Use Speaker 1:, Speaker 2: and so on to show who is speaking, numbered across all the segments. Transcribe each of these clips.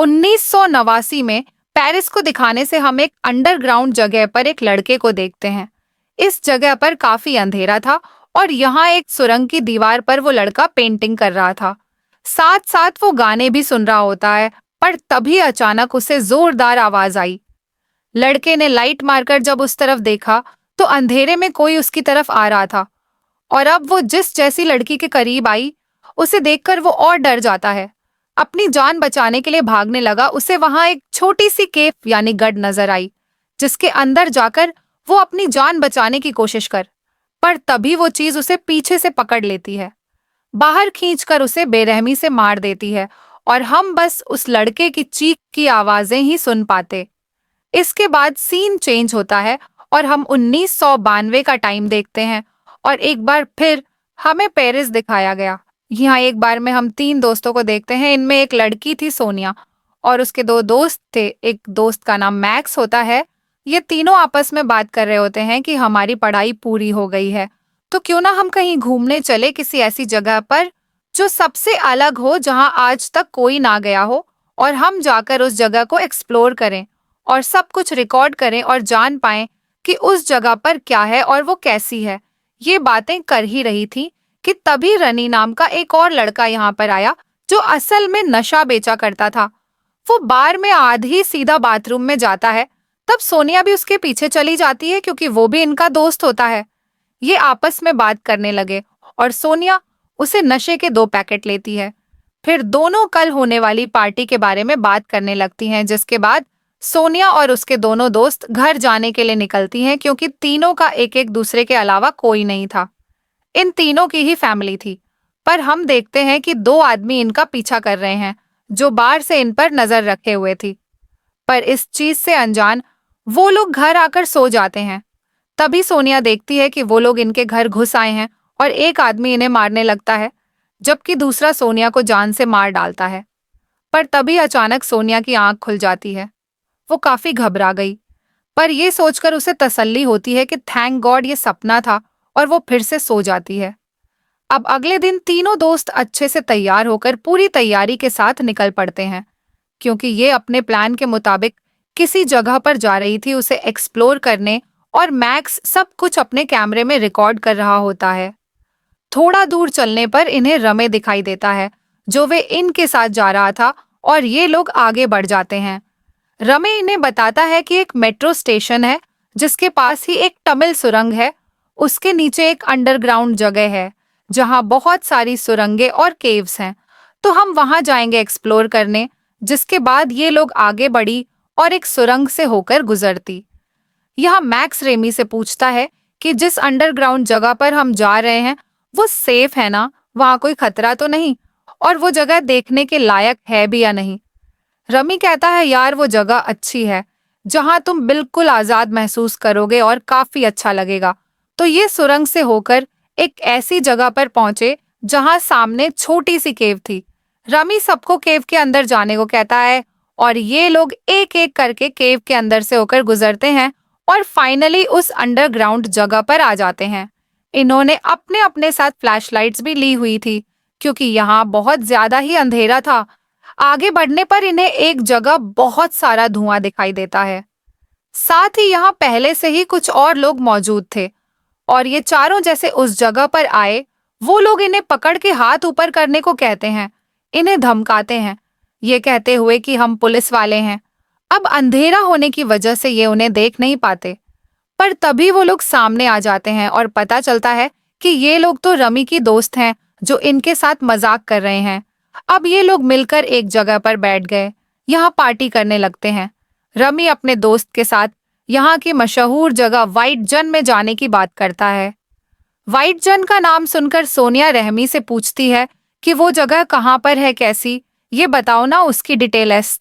Speaker 1: 1989 में पेरिस को दिखाने से हम एक अंडरग्राउंड जगह पर एक लड़के को देखते हैं। इस जगह पर काफी अंधेरा था और यहाँ एक सुरंग की दीवार पर वो लड़का पेंटिंग कर रहा था। साथ साथ वो गाने भी सुन रहा होता है, पर तभी अचानक उसे जोरदार आवाज आई। लड़के ने लाइट मारकर जब उस तरफ देखा तो अंधेरे में कोई उसकी तरफ आ रहा था, और अब वो जिस जैसी लड़की के करीब आई, उसे देखकर वो और डर जाता है। अपनी जान बचाने के लिए भागने लगा। उसे वहां एक छोटी सी केव यानी गढ़ नजर आई, जिसके अंदर जाकर वो अपनी जान बचाने की कोशिश पर तभी वो चीज उसे पीछे से पकड़ लेती है, बाहर खींचकर उसे बेरहमी से मार देती है, और हम बस उस लड़के की चीख की आवाजें ही सुन पाते। इसके बाद सीन चेंज होता है और हम 1992 का टाइम देखते हैं, और एक बार फिर हमें पेरिस दिखाया गया। यहाँ एक बार में हम 3 दोस्तों को देखते हैं। इनमें एक लड़की थी सोनिया, और उसके 2 दोस्त थे। एक दोस्त का नाम मैक्स होता है। ये तीनों आपस में बात कर रहे होते हैं कि हमारी पढ़ाई पूरी हो गई है, तो क्यों ना हम कहीं घूमने चले, किसी ऐसी जगह पर जो सबसे अलग हो, जहां आज तक कोई ना गया हो, और हम जाकर उस जगह को एक्सप्लोर करें और सब कुछ रिकॉर्ड करें और जान पाएं कि उस जगह पर क्या है और वो कैसी है। ये बातें कर ही रही थी कि तभी रनी नाम का एक और लड़का यहाँ पर आया, जो असल में नशा बेचा करता था। वो बार में आधी सीधा बाथरूम में जाता है। तब सोनिया भी उसके पीछे चली जाती है, क्योंकि वो भी इनका दोस्त होता है। ये आपस में बात करने लगे और सोनिया उसे नशे के 2 पैकेट लेती है। फिर दोनों कल होने वाली पार्टी के बारे में बात करने लगती हैं, जिसके बाद सोनिया और उसके दोनों दोस्त घर जाने के लिए निकलती हैं, क्योंकि तीनों का एक एक दूसरे के अलावा कोई नहीं था। इन तीनों की ही फैमिली थी, पर हम देखते हैं कि 2 आदमी इनका पीछा कर रहे हैं, जो बाहर से इन पर नजर रखे हुए थी। पर इस चीज से अनजान वो लोग घर आकर सो जाते हैं। तभी सोनिया देखती है कि वो लोग इनके घर घुस आए हैं और एक आदमी इन्हें मारने लगता है, जबकि दूसरा सोनिया को जान से मार डालता है। पर तभी अचानक सोनिया की आंख खुल जाती है। वो काफी घबरा गई, पर यह सोचकर उसे तसल्ली होती है कि थैंक गॉड ये सपना था, और वो फिर से सो जाती है। अब अगले दिन तीनों दोस्त अच्छे से तैयार होकर पूरी तैयारी के साथ निकल पड़ते हैं, क्योंकि ये अपने प्लान के मुताबिक किसी जगह पर जा रही थी उसे एक्सप्लोर करने, और मैक्स सब कुछ अपने कैमरे में रिकॉर्ड कर रहा होता है। थोड़ा दूर चलने पर इन्हें रमे दिखाई देता है, जो वे इनके साथ जा रहा था, और ये लोग आगे बढ़ जाते हैं। रमे इन्हें बताता है कि एक मेट्रो स्टेशन है, जिसके पास ही एक टनल सुरंग है। उसके नीचे एक अंडरग्राउंड जगह है, जहां बहुत सारी सुरंगें और केव्स हैं, तो हम वहां जाएंगे एक्सप्लोर करने। जिसके बाद ये लोग आगे बढ़ी और एक सुरंग से होकर गुजरती। यहाँ मैक्स रेमी से पूछता है कि जिस अंडरग्राउंड जगह पर हम जा रहे हैं वो सेफ है ना, वहां कोई खतरा तो नहीं, और वो जगह देखने के लायक है भी या नहीं। रमी कहता है, यार वो जगह अच्छी है, जहां तुम बिल्कुल आजाद महसूस करोगे और काफी अच्छा लगेगा। तो ये सुरंग से होकर एक ऐसी जगह पर पहुंचे जहां सामने छोटी सी केव थी। रमी सबको केव के अंदर जाने को कहता है, और ये लोग एक एक करके केव के अंदर से होकर गुजरते हैं और फाइनली उस अंडरग्राउंड जगह पर आ जाते हैं। इन्होंने अपने अपने साथ फ्लैशलाइट्स भी ली हुई थी, क्योंकि यहाँ बहुत ज्यादा ही अंधेरा था। आगे बढ़ने पर इन्हें एक जगह बहुत सारा धुआं दिखाई देता है। साथ ही यहाँ पहले से ही कुछ और लोग मौजूद थे, और ये चारों जैसे उस जगह पर आए, वो लोग इन्हें पकड़ के हाथ ऊपर करने को कहते हैं, इन्हें धमकाते हैं, ये कहते हुए कि हम पुलिस वाले हैं। अब अंधेरा होने की वजह से ये उन्हें देख नहीं पाते, पर तभी वो लोग सामने आ जाते हैं और पता चलता है कि ये लोग तो रमी की दोस्त हैं, जो इनके साथ मजाक कर रहे हैं। अब ये लोग मिलकर एक जगह पर बैठ गए, यहाँ पार्टी करने लगते हैं। रमी अपने दोस्त के साथ यहाँ की मशहूर जगह व्हाइट जन में जाने की बात करता है। व्हाइट जन का नाम सुनकर सोनिया रहमी से पूछती है कि वो जगह कहाँ पर है, कैसी, ये बताओ ना उसकी डिटेल्स।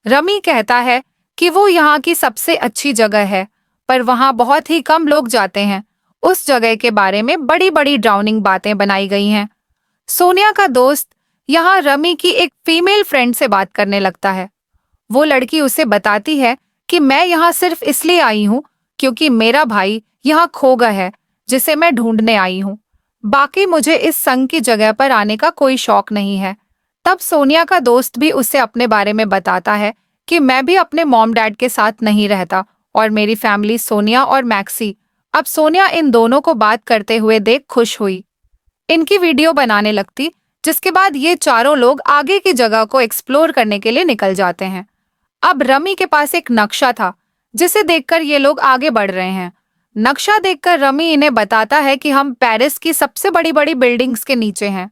Speaker 1: रमी कहता है कि वो यहाँ की सबसे अच्छी जगह है, पर वहाँ बहुत ही कम लोग जाते हैं। उस जगह के बारे में बड़ी बड़ी ड्राउनिंग बातें बनाई गई हैं। सोनिया का दोस्त यहाँ रमी की एक फीमेल फ्रेंड से बात करने लगता है। वो लड़की उसे बताती है कि मैं यहाँ सिर्फ इसलिए आई हूँ क्योंकि मेरा भाई यहाँ खो गया है, जिसे मैं ढूंढने आई हूँ। बाकी मुझे इस संग की जगह पर आने का कोई शौक नहीं है। तब सोनिया का दोस्त भी उसे अपने बारे में बताता है कि मैं भी अपने मॉम डैड के साथ नहीं रहता और मेरी फैमिली सोनिया और मैक्सी। अब सोनिया इन दोनों को बात करते हुए देख खुश हुई, इनकी वीडियो बनाने लगती, जिसके बाद ये चारों लोग आगे की जगह को एक्सप्लोर करने के लिए निकल जाते हैं। अब रमी के पास एक नक्शा था जिसे देखकर ये लोग आगे बढ़ रहे हैं। नक्शा देखकर रमी इन्हें बताता है कि हम पेरिस की सबसे बड़ी बड़ी बिल्डिंग्स के नीचे हैं।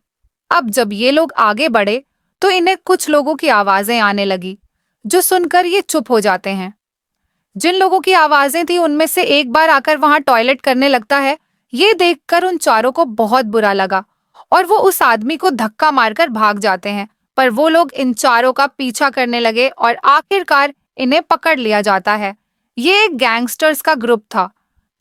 Speaker 1: अब जब ये लोग आगे बढ़े तो इन्हें कुछ लोगों की आवाजें आने लगी, जो सुनकर ये चुप हो जाते हैं। जिन लोगों की आवाजें थी उनमें से एक बार आकर वहां टॉयलेट करने लगता है। ये देखकर उन चारों को बहुत बुरा लगा और वो उस आदमी को धक्का मारकर भाग जाते हैं, पर वो लोग इन चारों का पीछा करने लगे और आखिरकार इन्हें पकड़ लिया जाता है। ये एक गैंगस्टर्स का ग्रुप था,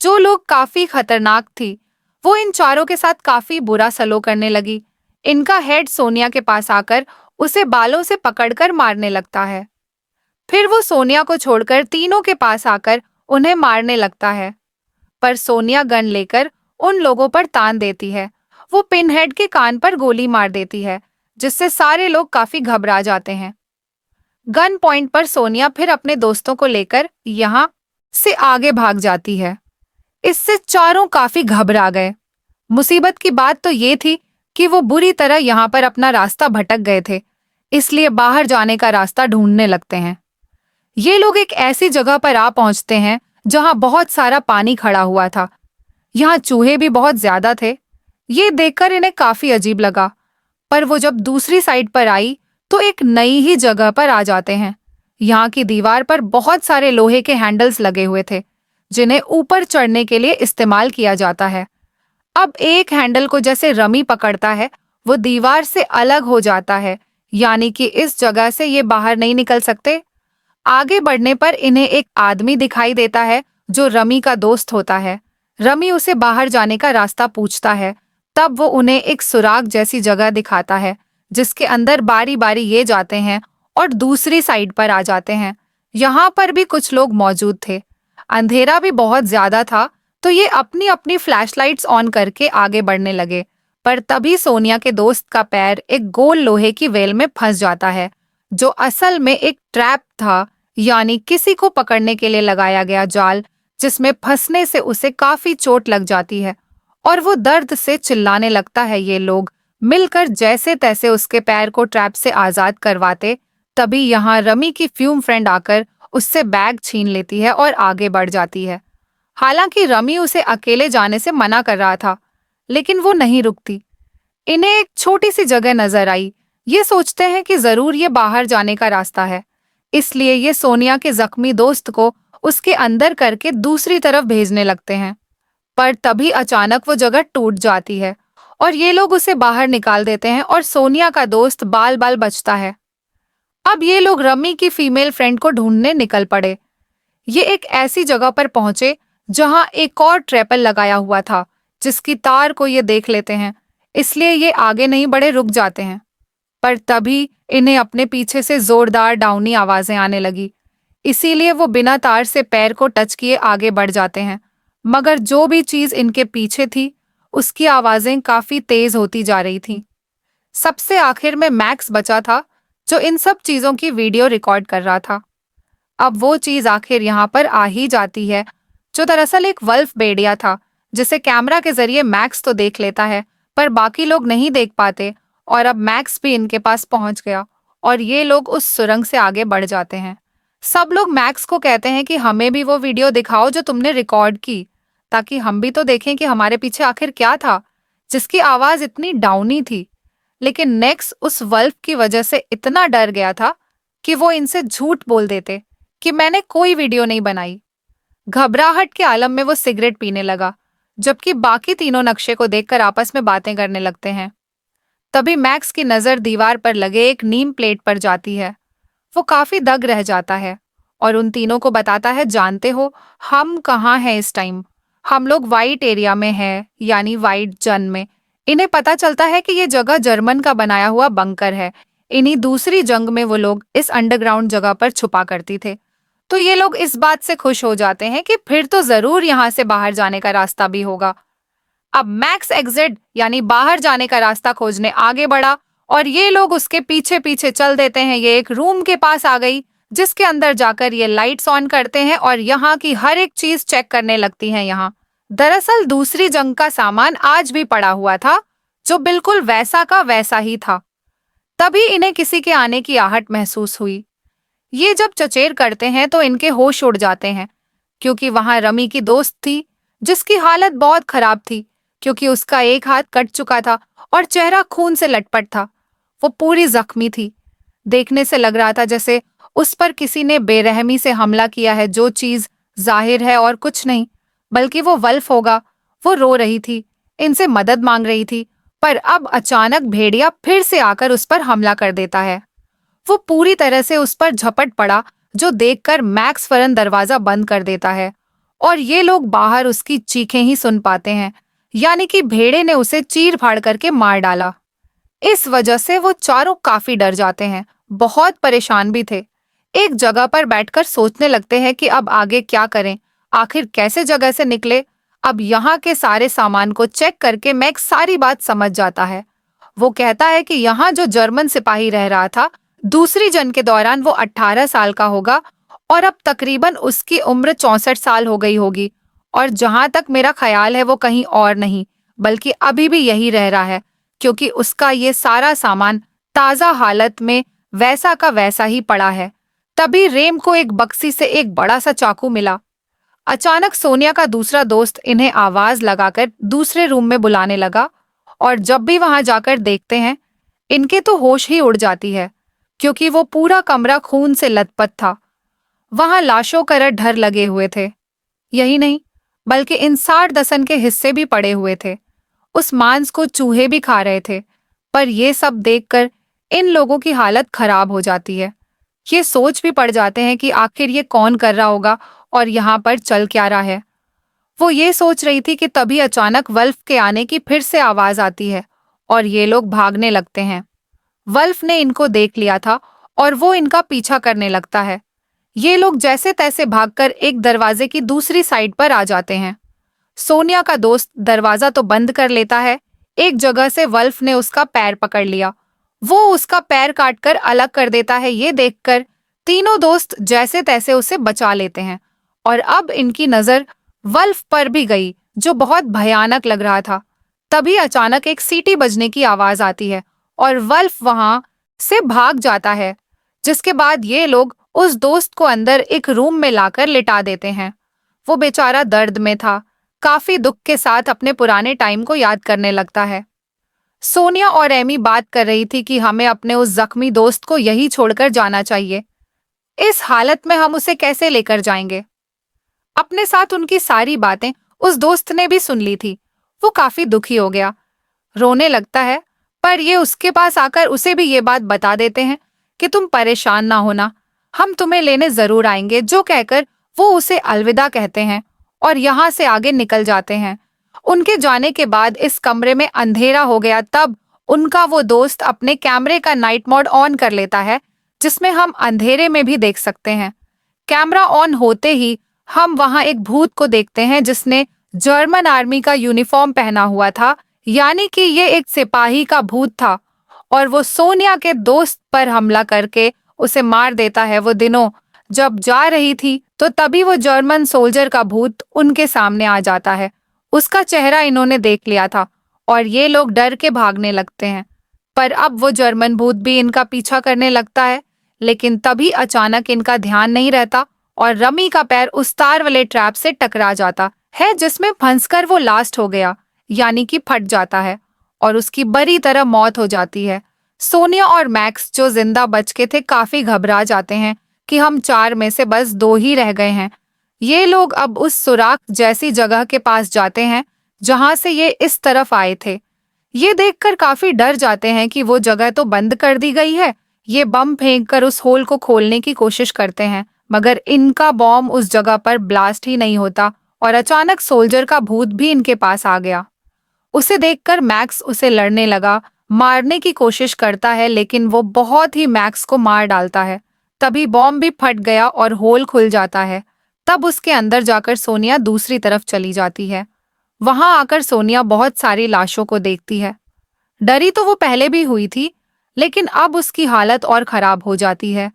Speaker 1: जो लोग काफी खतरनाक थी। वो इन चारों के साथ काफी बुरा सलूक करने लगी। इनका हेड सोनिया के पास आकर उसे बालों से पकड़कर मारने लगता है। फिर वो सोनिया को छोड़कर तीनों के पास आकर उन्हें मारने लगता है, पर सोनिया गन लेकर उन लोगों पर तान देती है। वो पिनहेड के कान पर गोली मार देती है, जिससे सारे लोग काफी घबरा जाते हैं। गन पॉइंट पर सोनिया फिर अपने दोस्तों को लेकर यहाँ से आगे भाग जाती है। इससे चारों काफी घबरा गए। मुसीबत की बात तो ये थी कि वो बुरी तरह यहाँ पर अपना रास्ता भटक गए थे, इसलिए बाहर जाने का रास्ता ढूंढने लगते हैं। ये लोग एक ऐसी जगह पर आ पहुंचते हैं जहां बहुत सारा पानी खड़ा हुआ था। यहाँ चूहे भी बहुत ज्यादा थे। ये देखकर इन्हें काफी अजीब लगा, पर वो जब दूसरी साइड पर आई तो एक नई ही जगह पर आ जाते हैं। यहाँ की दीवार पर बहुत सारे लोहे के हैंडल्स लगे हुए थे, जिन्हें ऊपर चढ़ने के लिए इस्तेमाल किया जाता है। अब एक हैंडल को जैसे रमी पकड़ता है, वो दीवार से अलग हो जाता है, यानी कि इस जगह से ये बाहर नहीं निकल सकते। आगे बढ़ने पर इन्हें एक आदमी दिखाई देता है जो रमी का दोस्त होता है। रमी उसे बाहर जाने का रास्ता पूछता है। तब वो उन्हें एक सुराग जैसी जगह दिखाता है, जिसके अंदर बारी बारी ये जाते हैं और दूसरी साइड पर आ जाते हैं। यहाँ पर भी कुछ लोग मौजूद थे। अंधेरा भी बहुत ज्यादा था, तो ये अपनी अपनी फ्लैशलाइट्स ऑन करके आगे बढ़ने लगे। पर तभी सोनिया के दोस्त का पैर एक गोल लोहे की वेल में फंस जाता है, जो असल में एक ट्रैप था, यानी किसी को पकड़ने के लिए लगाया गया जाल, जिसमें फंसने से उसे काफी चोट लग जाती है और वो दर्द से चिल्लाने लगता है। ये लोग मिलकर जैसे तैसे उसके पैर को ट्रैप से आजाद करवाते। तभी यहाँ रमी की फ्यूम फ्रेंड आकर उससे बैग छीन लेती है और आगे बढ़ जाती है। हालांकि रमी उसे अकेले जाने से मना कर रहा था, लेकिन वो नहीं रुकती। इन्हें एक छोटी सी जगह नजर आई। ये सोचते हैं कि जरूर ये बाहर जाने का रास्ता है, इसलिए ये सोनिया के जख्मी दोस्त को उसके अंदर करके दूसरी तरफ भेजने लगते हैं। पर तभी अचानक वो जगह टूट जाती है और ये लोग उसे बाहर निकाल देते हैं और सोनिया का दोस्त बाल बाल बचता है। अब ये लोग रमी की फीमेल फ्रेंड को ढूंढने निकल पड़े। ये एक ऐसी जगह पर पहुंचे जहां एक और ट्रैपल लगाया हुआ था, जिसकी तार को ये देख लेते हैं, इसलिए ये आगे नहीं बढ़े, रुक जाते हैं। पर तभी इन्हें अपने पीछे से जोरदार डाउनी आवाजें आने लगी, इसीलिए वो बिना तार से पैर को टच किए आगे बढ़ जाते हैं। मगर जो भी चीज इनके पीछे थी, उसकी आवाजें काफी तेज होती जा रही थीं। सबसे आखिर में मैक्स बचा था, जो इन सब चीजों की वीडियो रिकॉर्ड कर रहा था। अब वो चीज आखिर यहाँ पर आ ही जाती है, जो दरअसल एक वल्फ भेड़िया था, जिसे कैमरा के जरिए मैक्स तो देख लेता है, पर बाकी लोग नहीं देख पाते। और अब मैक्स भी इनके पास पहुंच गया और ये लोग उस सुरंग से आगे बढ़ जाते हैं। सब लोग मैक्स को कहते हैं कि हमें भी वो वीडियो दिखाओ जो तुमने रिकॉर्ड की, ताकि हम भी तो देखें कि हमारे पीछे आखिर क्या था, जिसकी आवाज इतनी डाउनी थी। लेकिन नेक्स उस वल्फ की वजह से इतना डर गया था कि वो इनसे झूठ बोल देते कि मैंने कोई वीडियो नहीं बनाई। घबराहट के आलम में वो सिगरेट पीने लगा, जबकि बाकी तीनों नक्शे को देखकर आपस में बातें करने लगते हैं। तभी मैक्स की नजर दीवार पर लगे एक नीम प्लेट पर जाती है। वो काफी दंग रह जाता है और उन तीनों को बताता है, जानते हो हम कहाँ हैं इस टाइम? हम लोग वाइट एरिया में हैं, यानी वाइट जन में। इन्हें पता चलता है कि ये जगह जर्मन का बनाया हुआ बंकर है। इन्हीं दूसरी जंग में वो लोग इस अंडरग्राउंड जगह पर छुपा करती थे। तो ये लोग इस बात से खुश हो जाते हैं कि फिर तो जरूर यहाँ से बाहर जाने का रास्ता भी होगा। अब मैक्स एग्जिट यानी बाहर जाने का रास्ता खोजने आगे बढ़ा और ये लोग उसके पीछे पीछे चल देते हैं। ये एक रूम के पास आ गई जिसके अंदर जाकर ये लाइट्स ऑन करते हैं और यहाँ की हर एक चीज चेक करने लगती हैं। यहाँ दरअसल दूसरी जंग का सामान आज भी पड़ा हुआ था जो बिल्कुल वैसा का वैसा ही था। तभी इन्हें किसी के आने की आहट महसूस हुई। ये जब चचेर करते हैं तो इनके होश उड़ जाते हैं क्योंकि वहां रमी की दोस्त थी जिसकी हालत बहुत खराब थी क्योंकि उसका एक हाथ कट चुका था और चेहरा खून से लटपट था। वो पूरी जख्मी थी। देखने से लग रहा था जैसे उस पर किसी ने बेरहमी से हमला किया है। जो चीज जाहिर है और कुछ नहीं बल्कि वो वल्फ होगा। वो रो रही थी, इनसे मदद मांग रही थी, पर अब अचानक भेड़िया फिर से आकर उस पर हमला कर देता है। वो पूरी तरह से उस पर झपट पड़ा जो देखकर मैक्स फरन दरवाजा बंद कर देता है और ये लोग बाहर उसकी चीखें ही सुन पाते हैं, यानी कि भेड़े ने उसे चीर फाड़ करके मार डाला। इस वजह से वो चारों काफी डर जाते हैं, बहुत परेशान भी थे। एक जगह पर बैठकर सोचने लगते हैं कि अब आगे क्या करें, आखिर कैसे जगह से निकले। अब यहाँ के सारे सामान को चेक करके मैक्स सारी बात समझ जाता है। वो कहता है कि यहाँ जो जर्मन सिपाही रह रहा था दूसरी जंग के दौरान वो 18 साल का होगा और अब तकरीबन उसकी उम्र 64 साल हो गई होगी। और जहां तक मेरा ख्याल है वो कहीं और नहीं बल्कि अभी भी यही रह रहा है क्योंकि उसका ये सारा सामान ताजा हालत में वैसा का वैसा ही पड़ा है। तभी रेम को एक बक्सी से एक बड़ा सा चाकू मिला। अचानक सोनिया का दूसरा दोस्त इन्हें आवाज लगाकर दूसरे रूम में बुलाने लगा और जब भी वहां जाकर देखते हैं इनके तो होश ही उड़ जाती है क्योंकि वो पूरा कमरा खून से लथपथ था। वहां लाशों का ढेर लगे हुए थे। यही नहीं बल्कि इन 60 दसन के हिस्से भी पड़े हुए थे। उस मांस को चूहे भी खा रहे थे। पर ये सब देखकर इन लोगों की हालत खराब हो जाती है। ये सोच भी पड़ जाते हैं कि आखिर ये कौन कर रहा होगा और यहाँ पर चल क्या रहा है। वो ये सोच रही थी कि तभी अचानक वल्फ के आने की फिर से आवाज आती है और ये लोग भागने लगते हैं। वल्फ ने इनको देख लिया था और वो इनका पीछा करने लगता है। ये लोग जैसे तैसे भागकर एक दरवाजे की दूसरी साइड पर आ जाते हैं। सोनिया का दोस्त दरवाजा तो बंद कर लेता है। एक जगह से वल्फ ने उसका पैर पकड़ लिया। वो उसका पैर काटकर अलग कर देता है। ये देखकर तीनों दोस्त जैसे तैसे उसे बचा लेते हैं और अब इनकी नजर वल्फ पर भी गई जो बहुत भयानक लग रहा था। तभी अचानक एक सीटी बजने की आवाज आती है और वल्फ वहां से भाग जाता है, जिसके बाद ये लोग उस दोस्त को अंदर एक रूम में लाकर लिटा देते हैं। वो बेचारा दर्द में था, काफी दुख के साथ अपने पुराने टाइम को याद करने लगता है। सोनिया और एमी बात कर रही थी कि हमें अपने उस जख्मी दोस्त को यही छोड़कर जाना चाहिए। इस हालत में हम उसे कैसे लेकर जाएंगे। अपने साथ उनकी सारी बातें उस दोस्त ने भी सुन ली थी। वो काफी दुखी हो गया, रोने लगता है, पर ये उसके पास आकर उसे भी ये बात बता देते हैं कि तुम परेशान ना होना, हम तुम्हें लेने जरूर आएंगे। जो कहकर वो उसे अलविदा कहते हैं और यहाँ से आगे निकल जाते हैं। उनके जाने के बाद इस कमरे में अंधेरा हो गया। तब उनका वो दोस्त अपने कैमरे का नाइट मोड ऑन कर लेता है जिसमें हम अंधेरे में भी देख सकते हैं। कैमरा ऑन होते ही हम वहां एक भूत को देखते हैं जिसने जर्मन आर्मी का यूनिफॉर्म पहना हुआ था, यानी कि ये एक सिपाही का भूत था और वो सोनिया के दोस्त पर हमला करके उसे मार देता है। वो दिनों जब जा रही थी तो तभी वो जर्मन सोल्जर का भूत उनके सामने आ जाता है। उसका चेहरा इन्होंने देख लिया था और ये लोग डर के भागने लगते हैं। पर अब वो जर्मन भूत भी इनका पीछा करने लगता है, लेकिन तभी अचानक इनका ध्यान नहीं रहता और रमी का पैर उस तार वाले ट्रैप से टकरा जाता है जिसमें फंसकर वो लास्ट हो गया, यानी कि फट जाता है और उसकी बुरी तरह मौत हो जाती है। सोनिया और मैक्स जो जिंदा बच के थे काफी घबरा जाते हैं कि हम 4 में से बस 2 ही रह गए हैं। ये लोग अब उस सुराख जैसी जगह के पास जाते हैं जहां से ये इस तरफ आए थे। ये देखकर काफी डर जाते हैं कि वो जगह तो बंद कर दी गई है। ये बम फेंककर उस होल को खोलने की कोशिश करते हैं, मगर इनका बॉम्ब उस जगह पर ब्लास्ट ही नहीं होता और अचानक सोल्जर का भूत भी इनके पास आ गया। उसे देखकर मैक्स उसे लड़ने लगा, मारने की कोशिश करता है, लेकिन वो बहुत ही मैक्स को मार डालता है। तभी बॉम्ब भी फट गया और होल खुल जाता है। तब उसके अंदर जाकर सोनिया दूसरी तरफ चली जाती है। वहां आकर सोनिया बहुत सारी लाशों को देखती है। डरी तो वो पहले भी हुई थी, लेकिन अब उसकी हालत और खराब हो जाती है।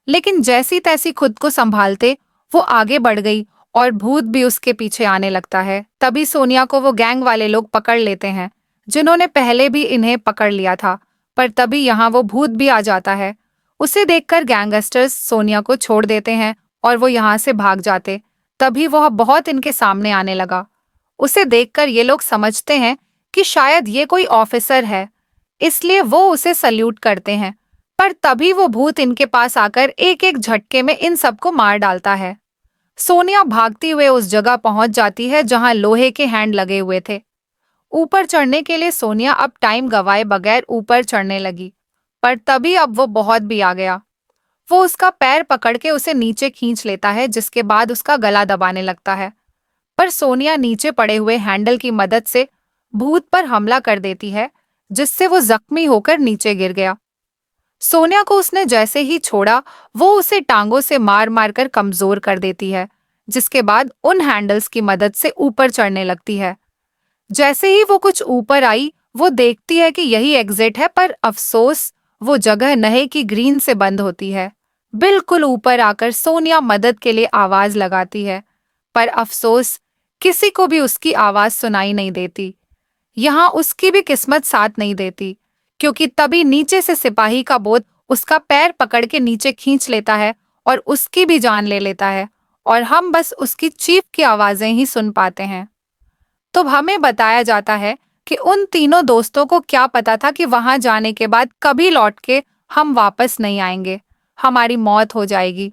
Speaker 1: लेकिन जैसी तैसी खुद को संभालते वो आगे बढ़ गई और भूत भी उसके पीछे आने लगता है। तभी सोनिया को वो गैंग वाले लोग पकड़ लेते हैं जिन्होंने पहले भी इन्हें पकड़ लिया था। पर तभी यहाँ वो भूत भी आ जाता है। उसे देखकर गैंगस्टर्स सोनिया को छोड़ देते हैं और वो यहाँ से भाग जाते। तभी वह बहुत इनके सामने आने लगा। उसे देखकर ये लोग समझते हैं कि शायद ये कोई ऑफिसर है, इसलिए वो उसे सल्यूट करते हैं। पर तभी वो भूत इनके पास आकर एक एक झटके में इन सबको मार डालता है। सोनिया भागती हुए उस जगह पहुंच जाती है जहां लोहे के हैंड लगे हुए थे। ऊपर चढ़ने के लिए सोनिया अब टाइम गवाए बगैर ऊपर चढ़ने लगी। पर तभी अब वो बहुत भी आ गया। वो उसका पैर पकड़ के उसे नीचे खींच लेता है, जिसके बाद उसका गला दबाने लगता है। पर सोनिया नीचे पड़े हुए हैंडल की मदद से भूत पर हमला कर देती है, जिससे वो जख्मी होकर नीचे गिर गया। सोनिया को उसने जैसे ही छोड़ा, वो उसे टांगों से मार मार कर कमजोर कर देती है, जिसके बाद उन हैंडल्स की मदद से ऊपर चढ़ने लगती है। जैसे ही वो कुछ ऊपर आई, वो देखती है कि यही एग्जिट है, पर अफसोस वो जगह नहे की ग्रीन से बंद होती है। बिल्कुल ऊपर आकर सोनिया मदद के लिए आवाज लगाती है, पर अफसोस किसी को भी उसकी आवाज सुनाई नहीं देती। यहाँ उसकी भी किस्मत साथ नहीं देती, क्योंकि तभी नीचे से सिपाही का बोत उसका पैर पकड़ के नीचे खींच लेता है और उसकी भी जान ले लेता है, और हम बस उसकी चीख की आवाजें ही सुन पाते हैं। तो हमें बताया जाता है कि उन तीनों दोस्तों को क्या पता था कि वहां जाने के बाद कभी लौट के हम वापस नहीं आएंगे, हमारी मौत हो जाएगी।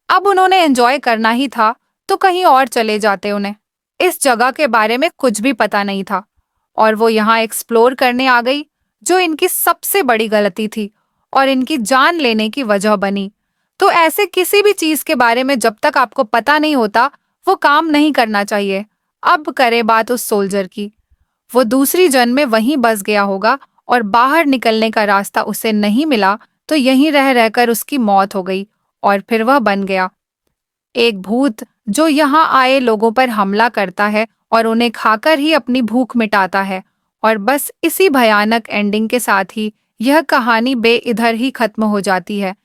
Speaker 1: अब उन्होंने एंजॉय करना ही था तो कहीं और चले जाते। उन्हें इस जगह के बारे में कुछ भी पता नहीं था और वो यहाँ एक्सप्लोर करने आ गई, जो इनकी सबसे बड़ी गलती थी और इनकी जान लेने की वजह बनी। तो ऐसे किसी भी चीज के बारे में जब तक आपको पता नहीं होता, वो काम नहीं करना चाहिए। अब करे बात उस सोल्जर की, वो दूसरी जन्म में वहीं बस गया होगा और बाहर निकलने का रास्ता उसे नहीं मिला, तो यहीं रह रहकर उसकी मौत हो गई और फिर वह बन गया एक भूत जो यहाँ आए लोगों पर हमला करता है और उन्हें खाकर ही अपनी भूख मिटाता है। और बस इसी भयानक एंडिंग के साथ ही यह कहानी इधर ही खत्म हो जाती है।